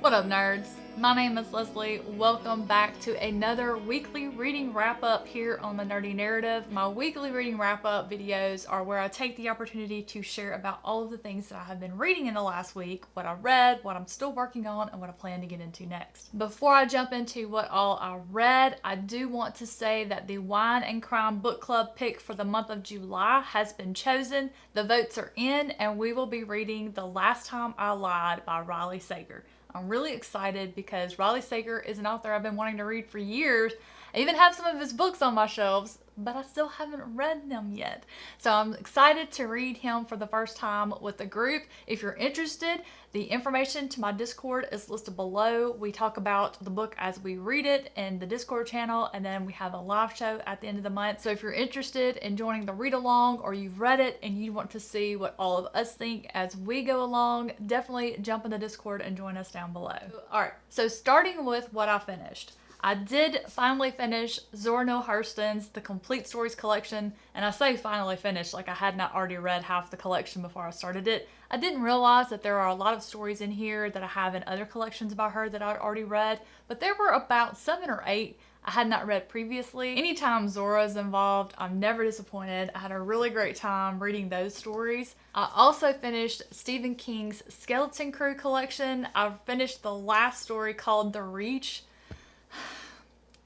What up, nerds? My name is Leslie. Welcome back to another weekly reading wrap-up here on the Nerdy Narrative. My weekly reading wrap-up videos are where I take the opportunity to share about all of the things that I have been reading in the last week, what I read, what I'm still working on, and what I plan to get into next. Before I jump into what all I read, I do want to say that the Wine and Crime Book Club pick for the month of July has been chosen. The votes are in, and we will be reading The Last Time I Lied by Riley Sager. I'm really excited because Riley Sager is an author I've been wanting to read for years. I even have some of his books on my shelves, but I still haven't read them yet. So I'm excited to read him for the first time with a group. If you're interested, the information to my Discord is listed below. We talk about the book as we read it in the Discord channel, and then we have a live show at the end of the month. So if you're interested in joining the read along, or you've read it and you want to see what all of us think as we go along, definitely jump in the Discord and join us down below. Alright, so starting with what I finished. I did finally finish Zora Neale Hurston's The Complete Stories collection, and I say finally finished like I had not already read half the collection before I started it. I didn't realize that there are a lot of stories in here that I have in other collections by her that I'd already read, but there were about 7 or 8 I had not read previously. Anytime Zora's involved, I'm never disappointed. I had a really great time reading those stories. I also finished Stephen King's Skeleton Crew collection. I finished the last story called The Reach.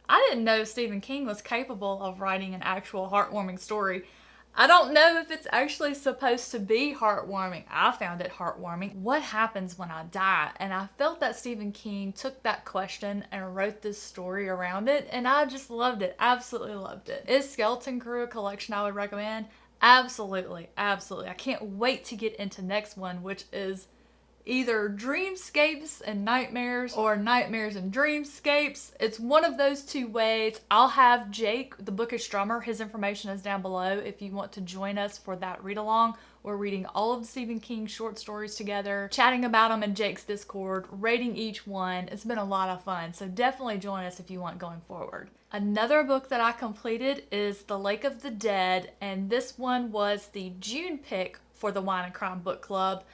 I didn't know Stephen King was capable of writing an actual heartwarming story. I don't know if it's actually supposed to be heartwarming. I found it heartwarming. What happens when I die? And I felt that Stephen King took that question and wrote this story around it, and I just loved it. Absolutely loved it. Is Skeleton Crew a collection I would recommend? Absolutely, absolutely. I can't wait to get into next one, which is either Dreamscapes and Nightmares or Nightmares and Dreamscapes. It's one of those two ways. I'll have Jake, the bookish drummer, his information is down below if you want to join us for that read along. We're reading all of Stephen King's short stories together, chatting about them in Jake's Discord, rating each one. It's been a lot of fun, so definitely join us if you want going forward. Another book that I completed is The Lake of the Dead, and this one was the June pick for the Wine and Crime Book Club.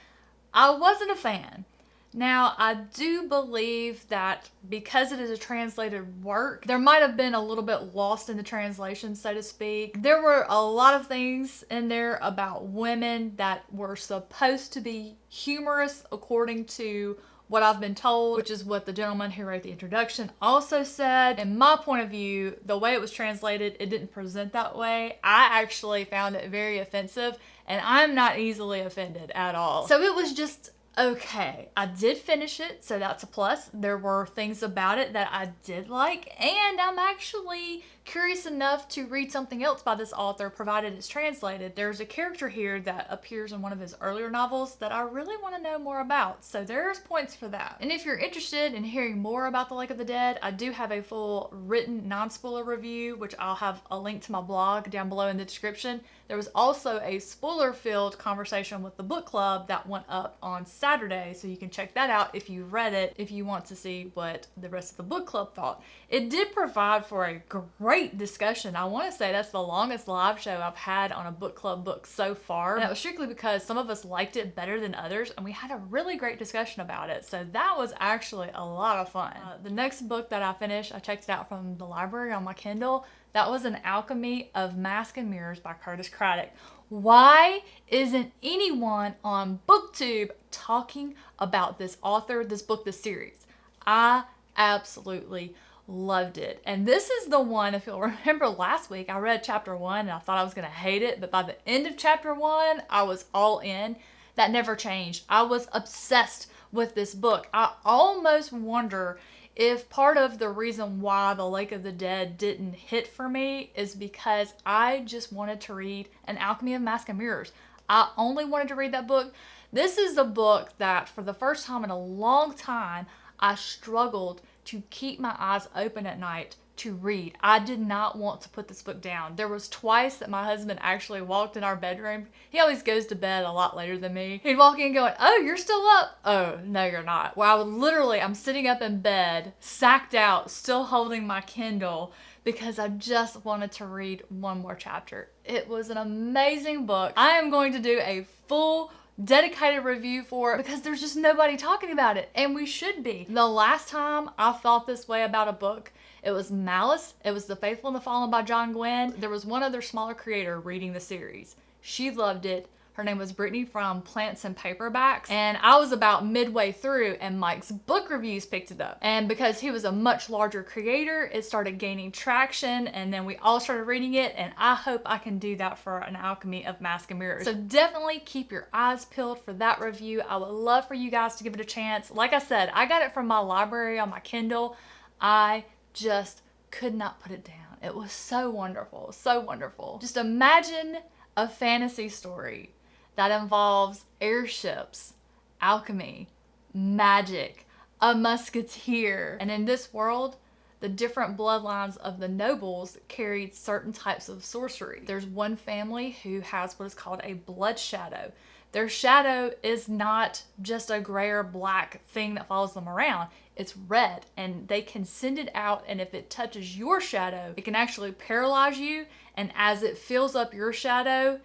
I wasn't a fan. Now, I do believe that because it is a translated work, there might have been a little bit lost in the translation, so to speak. There were a lot of things in there about women that were supposed to be humorous according to what I've been told, which is what the gentleman who wrote the introduction also said. In my point of view, the way it was translated, it didn't present that way. I actually found it very offensive, and I'm not easily offended at all. So it was just okay. I did finish it, so that's a plus. There were things about it that I did like, and I'm actually curious enough to read something else by this author, provided it's translated. There's a character here that appears in one of his earlier novels that I really want to know more about, so there's points for that. And if you're interested in hearing more about The Lake of the Dead, I do have a full written non-spoiler review, which I'll have a link to my blog down below in the description. There was also a spoiler-filled conversation with the book club that went up on Saturday, so you can check that out if you read it, if you want to see what the rest of the book club thought. It did provide for a great discussion. I want to say that's the longest live show I've had on a book club book so far. And that was strictly because some of us liked it better than others, and we had a really great discussion about it. So that was actually a lot of fun. The next book that I finished, I checked it out from the library on my Kindle. That was An Alchemy of Mask and Mirrors by Curtis Craddock. Why isn't anyone on BookTube talking about this author, this book, this series? I absolutely loved it. And this is the one, if you'll remember last week, I read chapter 1 and I thought I was going to hate it, but by the end of chapter 1, I was all in. That never changed. I was obsessed with this book. I almost wonder if part of the reason why The Lake of the Dead didn't hit for me is because I just wanted to read An Alchemy of Mask and Mirrors. I only wanted to read that book. This is a book that for the first time in a long time, I struggled to keep my eyes open at night to read. I did not want to put this book down. There was twice that my husband actually walked in our bedroom. He always goes to bed a lot later than me. He'd walk in going, "Oh, you're still up?" "Oh, no, you're not." Well, I would literally, I'm sitting up in bed, sacked out, still holding my Kindle because I just wanted to read one more chapter. It was an amazing book. I am going to do a full dedicated review for it because there's just nobody talking about it, and we should be. The last time I felt this way about a book, it was Malice. It was The Faithful and the Fallen by John Gwynne. There was one other smaller creator reading the series. She loved it. Her name was Brittany from Plants and Paperbacks. And I was about midway through and Mike's book reviews picked it up. And because he was a much larger creator, it started gaining traction, and then we all started reading it, and I hope I can do that for an Alchemy of Mask and Mirrors. So definitely keep your eyes peeled for that review. I would love for you guys to give it a chance. Like I said, I got it from my library on my Kindle. I just could not put it down. It was so wonderful, so wonderful. Just imagine a fantasy story that involves airships, alchemy, magic, a musketeer. And in this world, the different bloodlines of the nobles carried certain types of sorcery. There's one family who has what is called a blood shadow. Their shadow is not just a gray or black thing that follows them around. It's red, and they can send it out, and if it touches your shadow, it can actually paralyze you, and as it fills up your shadow,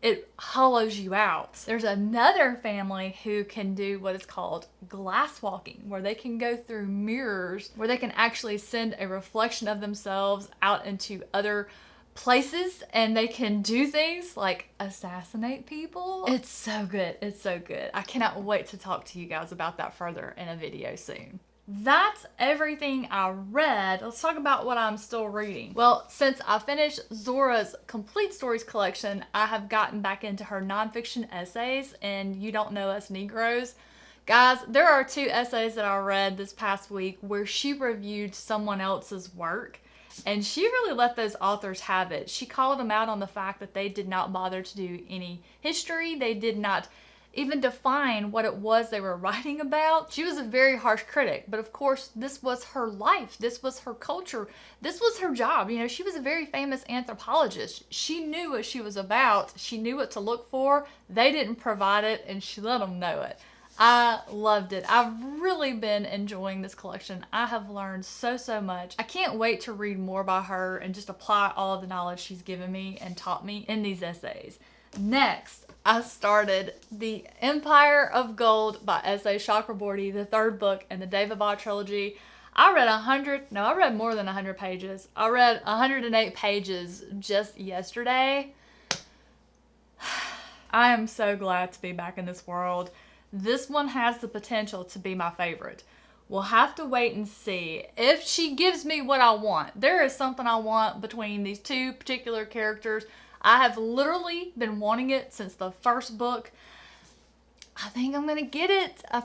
it hollows you out. There's another family who can do what is called glass walking, where they can go through mirrors, where they can actually send a reflection of themselves out into other places, and they can do things like assassinate people. It's so good. It's so good. I cannot wait to talk to you guys about that further in a video soon. That's everything I read. Let's talk about what I'm still reading. Well, since I finished Zora's Complete Stories collection, I have gotten back into her nonfiction essays, and You Don't Know Us Negroes. Guys, there are 2 essays that I read this past week where she reviewed someone else's work, and she really let those authors have it. She called them out on the fact that they did not bother to do any history. They did not even define what it was they were writing about. She was a very harsh critic, but of course this was her life, this was her culture, this was her job. You know, she was a very famous anthropologist. She knew what she was about, she knew what to look for. They didn't provide it, and she let them know it. I loved it. I've really been enjoying this collection. I have learned so much. I can't wait to read more by her and just apply all of the knowledge she's given me and taught me in these essays. Next, I started The Empire of Gold by S.A. Chakraborty, the 3rd book in the Devabod trilogy. I read more than 100 pages. I read 108 pages just yesterday. I am so glad to be back in this world. This one has the potential to be my favorite. We'll have to wait and see if she gives me what I want. There is something I want between these 2 particular characters. I have literally been wanting it since the 1st book. I think I'm gonna get it. I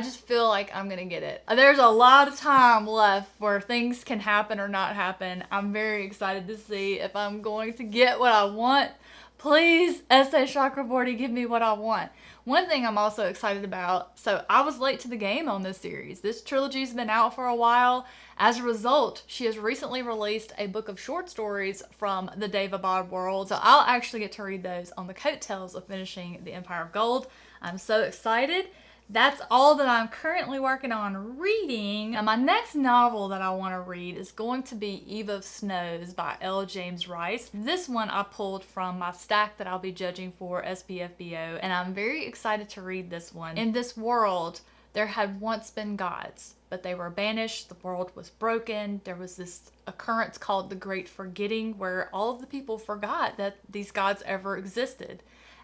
just feel like I'm gonna get it. There's a lot of time left where things can happen or not happen. I'm very excited to see if I'm going to get what I want. Please, S.A. Chakraborty, give me what I want. One thing I'm also excited about, so I was late to the game on this series. This trilogy's been out for a while. As a result, she has recently released a book of short stories from the Devabod world, so I'll actually get to read those on the coattails of finishing The Empire of Gold. I'm so excited. That's all that I'm currently working on reading. Now, my next novel that I want to read is going to be Eve of Snows by L. James Rice. This one I pulled from my stack that I'll be judging for SPFBO, and I'm very excited to read this one. In this world, there had once been gods, but they were banished. The world was broken. There was this occurrence called the Great Forgetting, where all of the people forgot that these gods ever existed.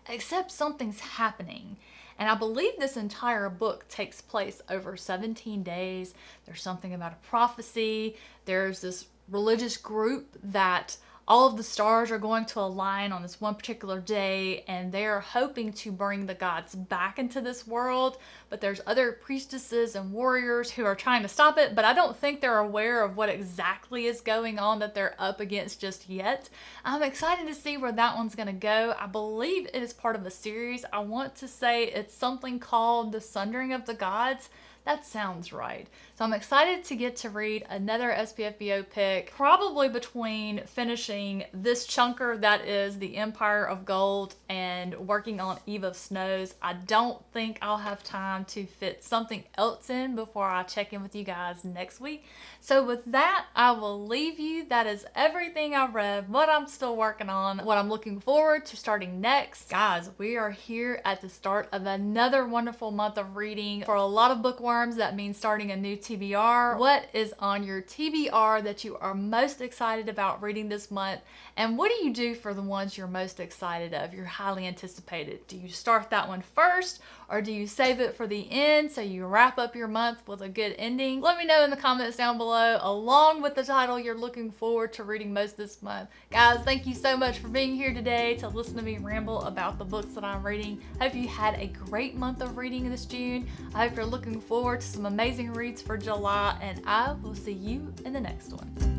Except something's happening. And I believe this entire book takes place over 17 days. There's something about a prophecy. There's this religious group that all of the stars are going to align on this one particular day, and they're hoping to bring the gods back into this world. But there's other priestesses and warriors who are trying to stop it, but I don't think they're aware of what exactly is going on that they're up against just yet. I'm excited to see where that one's gonna go. I believe it is part of a series. I want to say it's something called The Sundering of the Gods. That sounds right. So I'm excited to get to read another SPFBO pick, probably between finishing this chunker that is The Empire of Gold and working on Eve of Snows. I don't think I'll have time to fit something else in before I check in with you guys next week. So with that, I will leave you. That is everything I read, what I'm still working on, what I'm looking forward to starting next. Guys, we are here at the start of another wonderful month of reading. For a lot of bookworms, that means starting a new TBR. What is on your TBR that you are most excited about reading this month? And what do you do for the ones you're most excited of, you're highly anticipated? Do you start that one first, or do you save it for the end so you wrap up your month with a good ending? Let me know in the comments down below, along with the title you're looking forward to reading most this month. Guys, thank you so much for being here today to listen to me ramble about the books that I'm reading. Hope you had a great month of reading this June. I hope you're looking forward to some amazing reads for July, and I will see you in the next one.